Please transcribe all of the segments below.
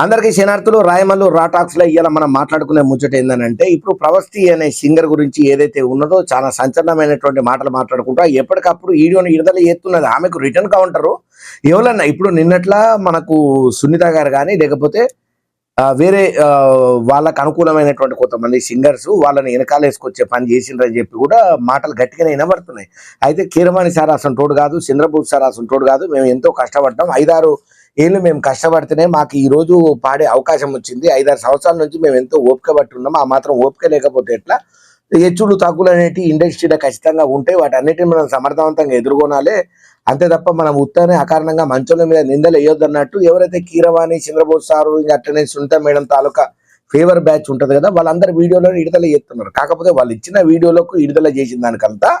అందరికీ శనార్థులు రాయమల్లు రాటాక్స్ లో ఇవాళ మనం మాట్లాడుకునే ముచ్చట ఏంటంటే ఇప్పుడు ప్రవస్తి అనే సింగర్ గురించి ఏదైతే ఉన్నదో చాలా సంచలనమైనటువంటి మాటలు మాట్లాడుకుంటా ఎప్పటికప్పుడు వీడియోని విడుదల చేస్తున్నది. ఆమెకు రిటర్న్ కౌంటరు ఎవరన్నా ఇప్పుడు నిన్నట్లా మనకు సునీత గారు కానీ లేకపోతే వేరే వాళ్ళకు అనుకూలమైనటువంటి కొంతమంది సింగర్స్ వాళ్ళని వెనకాలేసుకొచ్చే పని చేసిండ్రని చెప్పి కూడా మాటలు గట్టిగానే వినబడుతున్నాయి. అయితే కీరవాణి సార్ అసలు తోడు కాదు, చంద్రబాబు సార్ అసలు తోడు కాదు, మేము ఎంతో కష్టపడ్డాం, 5-6 ఏళ్ళు మేము కష్టపడితేనే మాకు ఈ రోజు పాడే అవకాశం వచ్చింది. 5-6 సంవత్సరాల నుంచి మేము ఎంతో ఓపిక పట్టి ఉన్నాం. ఆ మాత్రం ఓపిక లేకపోతే ఎట్లా? హెచ్చులు తగ్గులు అనేవి ఇండస్ట్రీలో ఖచ్చితంగా ఉంటాయి. వాటన్నిటిని మనం సమర్థవంతంగా ఎదుర్కొనాలి. అంతే తప్ప మనం ఉత్తనే అకారణంగా మంచోళ్ళ మీద నిందలు వేయొద్దు అన్నట్టు ఎవరైతే కీరవాణి, చంద్రబోస్ సారు, ఇంకా అట్లనే సునీత మేడం తాలూకా ఫేవర్ బ్యాచ్ ఉంటుంది కదా, వాళ్ళందరి వీడియోలో విడుదల చేస్తున్నారు. కాకపోతే వాళ్ళు ఇచ్చిన వీడియోలకు విడుదల చేసిన దానికంతా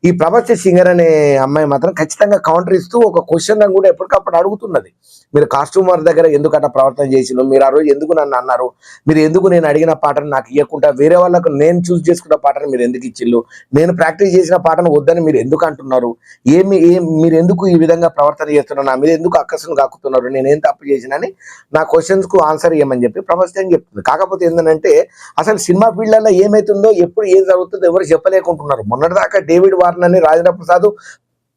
ఈ ప్రపంచ సింగర్ అనే అమ్మాయి మాత్రం ఖచ్చితంగా కౌంటర్ ఇస్తూ ఒక క్వశ్చన్ కూడా ఎప్పటికప్పుడు అడుగుతున్నది. మీరు కాస్ట్యూమర్ దగ్గర ఎందుకట ప్రవర్తన చేసిను, మీరు ఆ రోజు ఎందుకు నన్ను అన్నారు, మీరు ఎందుకు నేను అడిగిన పాటను నాకు ఇవ్వకుండా వేరే వాళ్ళకు నేను చూస్ చేసుకున్న పాటను మీరు ఎందుకు ఇచ్చిళ్ళు, నేను ప్రాక్టీస్ చేసిన పాటను వద్దని మీరు ఎందుకు అంటున్నారు, మీరు ఎందుకు ఈ విధంగా ప్రవర్తన చేస్తున్నారు, నా మీద ఎందుకు అక్కసును కాకుతున్నారు, నేనేం తప్పు చేసినని నా క్వశ్చన్స్ కు ఆన్సర్ ఇవ్వమని చెప్పి ప్రపంచం చెప్తుంది. కాకపోతే ఏంటంటే అసలు సినిమా ఫీల్డ్లలో ఏమైతుందో ఎప్పుడు ఏం జరుగుతుందో ఎవరు చెప్పలేకుంటున్నారు. మొన్నటిదాకా డేవిడ్ వార్నర్ అని రాజేంద్ర ప్రసాద్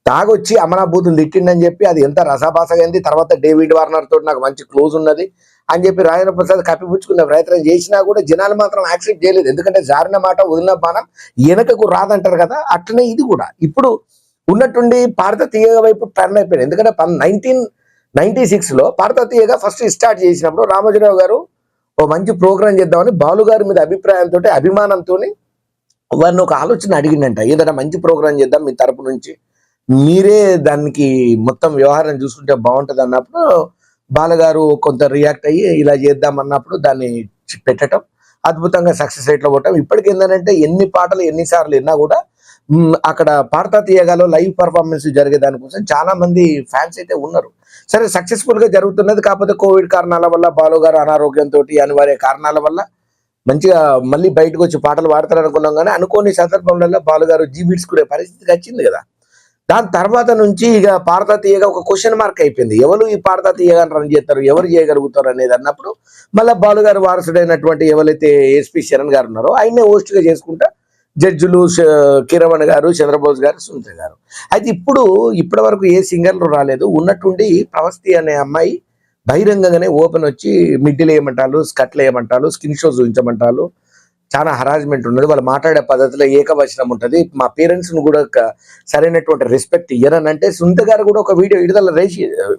తాగొచ్చి అమరాబూతులు తిట్టిండని చెప్పి అది ఎంత రసాభాసగా అయింది. తర్వాత డేవిడ్ వార్నర్ తోటి నాకు మంచి క్లోజ్ ఉన్నది అని చెప్పి రాజేంద్ర ప్రసాద్ కప్పిపుచ్చుకునే ప్రయత్నం చేసినా కూడా జనాలు మాత్రం యాక్సెప్ట్ చేయలేదు. ఎందుకంటే జారిన మాట వదిలిన బాణం వెనకకు రాదంటారు కదా, అట్లనే ఇది కూడా ఇప్పుడు ఉన్నట్టుండి భారత తీయగ వైపు టర్న్ అయిపోయింది. ఎందుకంటే 1996లో భారత తీయగా ఫస్ట్ స్టార్ట్ చేసినప్పుడు రామోజీరావు గారు ఓ మంచి ప్రోగ్రాం చేద్దామని బాలు గారి మీద అభిప్రాయంతో అభిమానంతో వారిని ఒక ఆలోచన అడిగిందంట. ఏదైనా మంచి ప్రోగ్రాం చేద్దాం మీ తరపు నుంచి, మీరే దానికి మొత్తం వ్యవహారం చూసుకుంటే బాగుంటుంది అన్నప్పుడు బాలగారు కొంత రియాక్ట్ అయ్యి ఇలా చేద్దాం అన్నప్పుడు దాన్ని పెట్టడం అద్భుతంగా సక్సెస్ రేట్లో పోవటం. ఇప్పటికి ఏంటంటే ఎన్ని పాటలు ఎన్నిసార్లు విన్నా కూడా అక్కడ పాడతా తీయగాలో లైవ్ పర్ఫార్మెన్స్ జరిగే దానికోసం చాలా మంది ఫ్యాన్స్ అయితే ఉన్నారు. సరే, సక్సెస్ఫుల్ గా జరుగుతున్నది. కాకపోతే కోవిడ్ కారణాల వల్ల బాలు గారు అనారోగ్యంతో అనివార్య కారణాల వల్ల మంచిగా మళ్ళీ బయటకు వచ్చి పాటలు పాడతారు అనుకున్నాం, కానీ అనుకోని సందర్భంలో బాలుగారు జీవిడ్చుకునే పరిస్థితికి వచ్చింది కదా. దాని తర్వాత నుంచి ఇక పాడతా తీయగా ఒక క్వశ్చన్ మార్క్ అయిపోయింది. ఎవరు ఈ పాడతా తీయగా రన్ చేస్తారు, ఎవరు చేయగలుగుతారు అనేది అన్నప్పుడు మళ్ళీ బాలుగారు వారసుడైనటువంటి ఎవరైతే ఎస్పి శరణ్ గారు ఉన్నారో ఆయనే హోస్ట్ గా చేసుకుంటా జడ్జిలు కిరవణ్ గారు, చంద్రబోస్ గారు, సునీత గారు. అయితే ఇప్పటి వరకు ఏ సింగర్లు రాలేదు. ఉన్నట్టుండి ప్రవస్తి అనే అమ్మాయి బహిరంగంగానే ఓపెన్ వచ్చి మిడ్డీలు వేయమంటారు, స్కట్లు వేయమంటారు, స్కిన్ షో చూపించమంటారు, చాలా హరాజ్మెంట్ ఉన్నది. వాళ్ళు మాట్లాడే పద్ధతిలో ఏకవచనం ఉంటుంది. మా పేరెంట్స్ ను కూడా సరైనటువంటి రెస్పెక్ట్ ఇయ్యరనంటే సునీత గారు కూడా ఒక వీడియో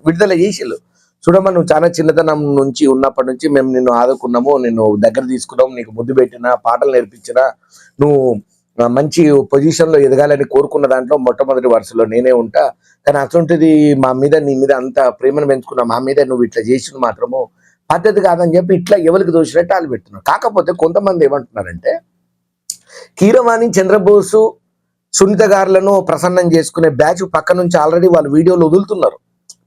విడుదల చేసిళ్ళు. చూడమ్మా, నువ్వు చాలా చిన్నతనం నుంచి ఉన్నప్పటి నుంచి మేము నిన్ను ఆదుకున్నాము, నిన్ను దగ్గర తీసుకున్నాము, నీకు ముద్దు పెట్టినా, పాటలు నేర్పించినా, నువ్వు మంచి పొజిషన్ లో ఎదగాలని కోరుకున్న దాంట్లో మొట్టమొదటి వరుసలో నేనే ఉంటా. కానీ అటువంటిది నీ మీద అంత ప్రేమను పెంచుకున్నా మా మీద నువ్వు ఇట్లా చేసిన మాత్రము పద్ధతి కాదని చెప్పి ఇట్లా ఎవరికి దోషినట్టు వాళ్ళు పెడుతున్నారు. కాకపోతే కొంతమంది ఏమంటున్నారంటే కీరవాణి, చంద్రబోసు, సునీత గారులను ప్రసన్నం చేసుకునే బ్యాచ్ పక్క నుంచి ఆల్రెడీ వాళ్ళు వీడియోలు వదులుతున్నారు.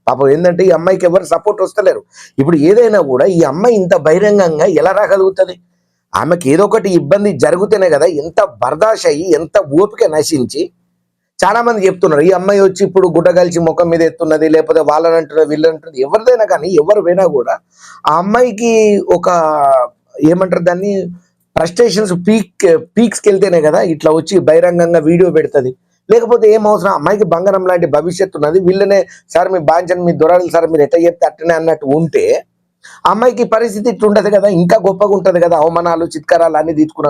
పాపం ఏంటంటే ఈ అమ్మాయికి ఎవరు సపోర్ట్ వస్తలేరు. ఇప్పుడు ఏదైనా కూడా ఈ అమ్మాయి ఇంత బహిరంగంగా ఎలా రాగలుగుతుంది? ఆమెకి ఏదో ఒకటి ఇబ్బంది జరుగుతూనే కదా ఎంత బర్దాష్ అయ్యి ఎంత ఓపిక నశించి. చాలా మంది చెప్తున్నారు ఈ అమ్మాయి వచ్చి ఇప్పుడు గుడ్డ కలిసి ముఖం మీద ఎత్తున్నది, లేకపోతే వాళ్ళని అంటున్నది, వీళ్ళంటున్నది. ఎవరిదైనా కానీ ఎవరు పోయినా కూడా ఆ అమ్మాయికి ఒక ఏమంటారు దాన్ని ఫ్రస్ట్రేషన్స్ పీక్స్కి వెళ్తేనే కదా ఇట్లా వచ్చి బహిరంగంగా వీడియో పెడుతుంది. లేకపోతే ఏం అవసరం? అమ్మాయికి బంగారం లాంటి భవిష్యత్తు ఉన్నది. వీళ్ళనే సార్ మీ బాంచన్ మీ దొరలు సార్ మీరు ఎట్లా చెప్తే అట్టనే అన్నట్టు ఉంటే అమ్మాయికి పరిస్థితి ఇట్లా ఉండదు కదా, ఇంకా గొప్పగా ఉంటది కదా, అవమానాలు చిత్కారాలు అన్ని తీసుకున్నా.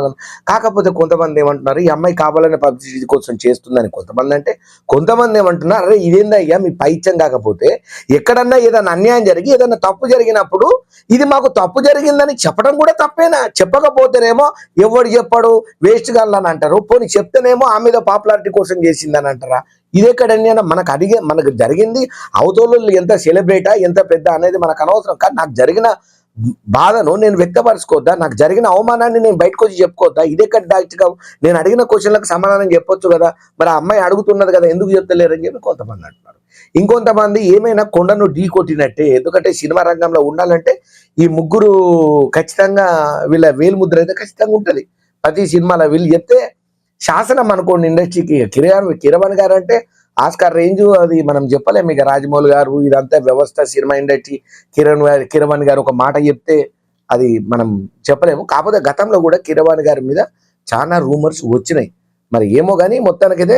కాకపోతే కొంతమంది ఏమంటున్నారు ఈ అమ్మాయి కావాలనే పబ్లిసిటీ కోసం చేస్తుందని కొంతమంది అంటే, కొంతమంది ఏమంటున్నారు అరే ఇదేందయ్యా మీ పైత్యం. కాకపోతే ఎక్కడన్నా ఏదైనా అన్యాయం జరిగి ఏదైనా తప్పు జరిగినప్పుడు ఇది మాకు తప్పు జరిగిందని చెప్పడం కూడా తప్పేనా? చెప్పకపోతేనేమో ఎవడు చెప్పాడు వేస్ట్ గాలని అంటారు, పోనీ చెప్తేనేమో ఆ మీద పాపులారిటీ కోసం చేసిందని అంటారా? ఇదెక్కడన్నా మనకు జరిగింది అవతోళ్ళు ఎంత సెలబ్రేటా ఎంత పెద్ద అనేది మనకు అనవసరం. కానీ నాకు జరిగిన బాధను నేను వ్యక్తపరచుకోవద్దా? నాకు జరిగిన అవమానాన్ని నేను బయటకు వచ్చి చెప్పుకోవద్దా? ఇదెక్కడ డాక్టర్గా నేను అడిగిన క్వశ్చన్లకు సమాధానం చెప్పొచ్చు కదా. మరి ఆ అమ్మాయి అడుగుతున్నది కదా, ఎందుకు చెప్తలేరని చెప్పి కొంతమంది అంటున్నారు. ఇంకొంతమంది ఏమైనా కొండను ఢీ కొట్టినట్టే. ఎందుకంటే సినిమా రంగంలో ఉండాలంటే ఈ ముగ్గురు ఖచ్చితంగా వీళ్ళ వేలుముద్ర అయితే ఖచ్చితంగా ఉంటుంది ప్రతి సినిమాలో. వీళ్ళు చెప్తే శాసనం అనుకోండి ఇండస్ట్రీకి. కీరవాణి గారు అంటే ఆస్కార్ రేంజ్ అది మనం చెప్పలేము. ఇక రాజమౌళి గారు ఇదంతా వ్యవస్థ, సినిమా ఇండస్ట్రీ, కిరవాణి గారు ఒక మాట చెప్తే అది మనం చెప్పలేము. కాకపోతే గతంలో కూడా కిరవాణి గారి మీద చాలా రూమర్స్ వచ్చినాయి. మరి ఏమో కానీ మొత్తానికైతే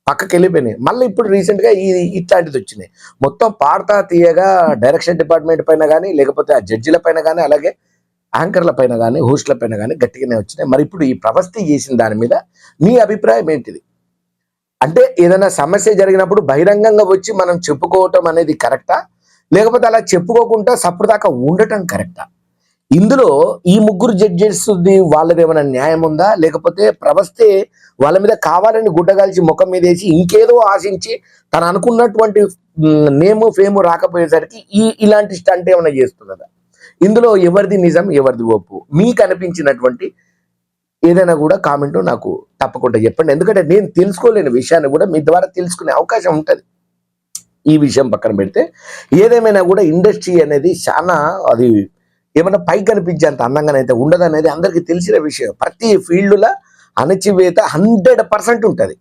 పక్కకి వెళ్ళిపోయినాయి. మళ్ళీ ఇప్పుడు రీసెంట్గా ఇట్లాంటిది వచ్చినాయి. మొత్తం పాడతా తీయగా డైరెక్షన్ డిపార్ట్మెంట్ పైన కానీ, లేకపోతే ఆ జడ్జిల పైన కానీ, అలాగే యాంకర్ల పైన కానీ, హోస్ట్ల పైన కానీ గట్టిగానే వచ్చినాయి. మరి ఇప్పుడు ఈ ప్రవస్తి చేసిన దాని మీద మీ అభిప్రాయం ఏంటిది? అంటే ఏదైనా సమస్య జరిగినప్పుడు బహిరంగంగా వచ్చి మనం చెప్పుకోవటం అనేది కరెక్టా, లేకపోతే అలా చెప్పుకోకుండా సప్పుడుదాకా ఉండటం కరెక్టా? ఇందులో ఈ ముగ్గురు జడ్జెస్ వాళ్ళది ఏమైనా న్యాయం ఉందా, లేకపోతే ప్రవస్తే వాళ్ళ మీద కావాలని గుడ్డగాల్చి ముఖం మీద వేసి ఇంకేదో ఆశించి తను అనుకున్నటువంటి నేము ఫేము రాకపోయేసరికి ఇలాంటి స్టంట్ ఏమైనా చేస్తున్నదా? ఇందులో ఎవరిది నిజం, ఎవరిది ఒప్పు? మీకు అనిపించినటువంటి ఏదైనా కూడా కామెంట్ నాకు తప్పకుండా చెప్పండి. ఎందుకంటే నేను తెలుసుకోలేని విషయాన్ని కూడా మీ ద్వారా తెలుసుకునే అవకాశం ఉంటుంది. ఈ విషయం పక్కన పెడితే ఏదేమైనా కూడా ఇండస్ట్రీ అనేది చాలా అది ఏమైనా పైకి కనిపించేంత అందంగానైతే ఉండదు అనేది అందరికీ తెలిసిన విషయం. ప్రతి ఫీల్డ్లో అణచివేత 100% ఉంటుంది.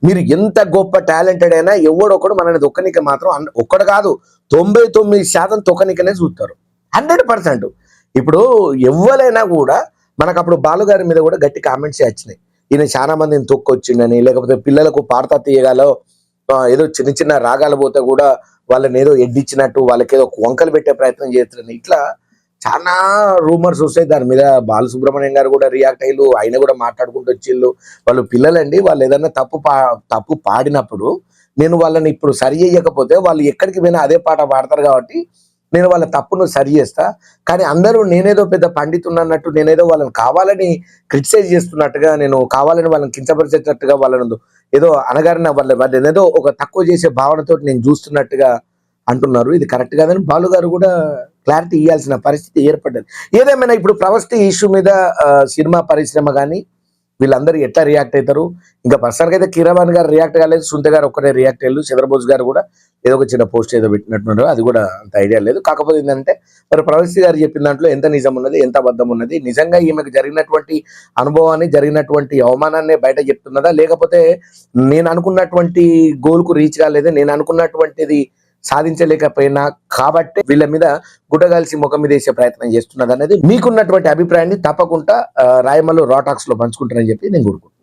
మీరు ఎంత గొప్ప టాలెంటెడ్ అయినా ఎవడొకడు మనని దొక్కనిక మాత్రం ఒక్కడు కాదు 99% తొక్కనికనే చూస్తారు. 100%. ఇప్పుడు ఎవరైనా కూడా మనకు అప్పుడు బాలుగారి మీద కూడా గట్టి కామెంట్స్ వచ్చినాయి. ఈయన చాలా మందిని తొక్కొచ్చిండని, లేకపోతే పిల్లలకు పాడతా తీయగాలో ఏదో చిన్న చిన్న రాగాలు పోతే కూడా వాళ్ళని ఏదో ఎడ్డిచ్చినట్టు వాళ్ళకి ఏదో వంకలు పెట్టే ప్రయత్నం చేస్తున్నారని ఇట్లా చాలా రూమర్స్ వస్తాయి. దాని మీద బాలసుబ్రహ్మణ్యం గారు కూడా రియాక్ట్ అయ్యారు. ఆయన కూడా మాట్లాడుకుంటూ వచ్చిళ్ళు. వాళ్ళు పిల్లలండి, వాళ్ళు ఏదన్నా తప్పు పాడినప్పుడు నేను వాళ్ళని ఇప్పుడు సరి చేయకపోతే వాళ్ళు ఎక్కడికి పోయినా అదే పాట పాడతారు కాబట్టి నేను వాళ్ళ తప్పును సరి చేస్తా. కానీ అందరూ నేనేదో పెద్ద పండితున్నట్టు, నేనేదో వాళ్ళని కావాలని క్రిటిసైజ్ చేస్తున్నట్టుగా, నేను కావాలని వాళ్ళని కించపరిచేటట్టుగా, వాళ్ళని ఏదో అనగారిన వాళ్ళని ఏదో ఒక తక్కువ చేసే భావనతో నేను చూస్తున్నట్టుగా అంటున్నారు. ఇది కరెక్ట్ కాదని బాలు గారు కూడా క్లారిటీ ఇవ్వాల్సిన పరిస్థితి ఏర్పడ్డది. ఏదేమైనా ఇప్పుడు ప్రవస్తి ఇష్యూ మీద సినిమా పరిశ్రమ కానీ వీళ్ళందరూ ఎట్లా రియాక్ట్ అవుతారు? ఇంకా ప్రస్తుతానికి అయితే కీరవాణి గారు రియాక్ట్ కాలేదు, సుంత గారు ఒక్కడే రియాక్ట్ అయ్యారు. చంద్రబోస్ గారు కూడా ఏదో ఒక చిన్న పోస్ట్ ఏదో పెట్టినట్టున్నారు, అది కూడా అంత ఐడియా లేదు. కాకపోతే ఏంటంటే మరి ప్రవస్తి గారు చెప్పిన దాంట్లో ఎంత నిజం ఉన్నది, ఎంత అబద్ధం ఉన్నది, నిజంగా ఈమెకు జరిగినటువంటి అనుభవాన్ని, జరిగినటువంటి అవమానాన్ని బయట చెప్తున్నదా, లేకపోతే నేను అనుకున్నటువంటి గోల్కు రీచ్ కాలేదు, నేను అనుకున్నటువంటిది సాధించలేకపోయినా కాబట్టి వీళ్ళ మీద గుడ్డగాల్సి ముఖం మీద వేసే ప్రయత్నం చేస్తున్నది అనేది మీకున్నటువంటి అభిప్రాయాన్ని తప్పకుండా రాయమల్లు రాటాక్స్ లో పంచుకుంటారని చెప్పి నేను కోరుకుంటున్నాను.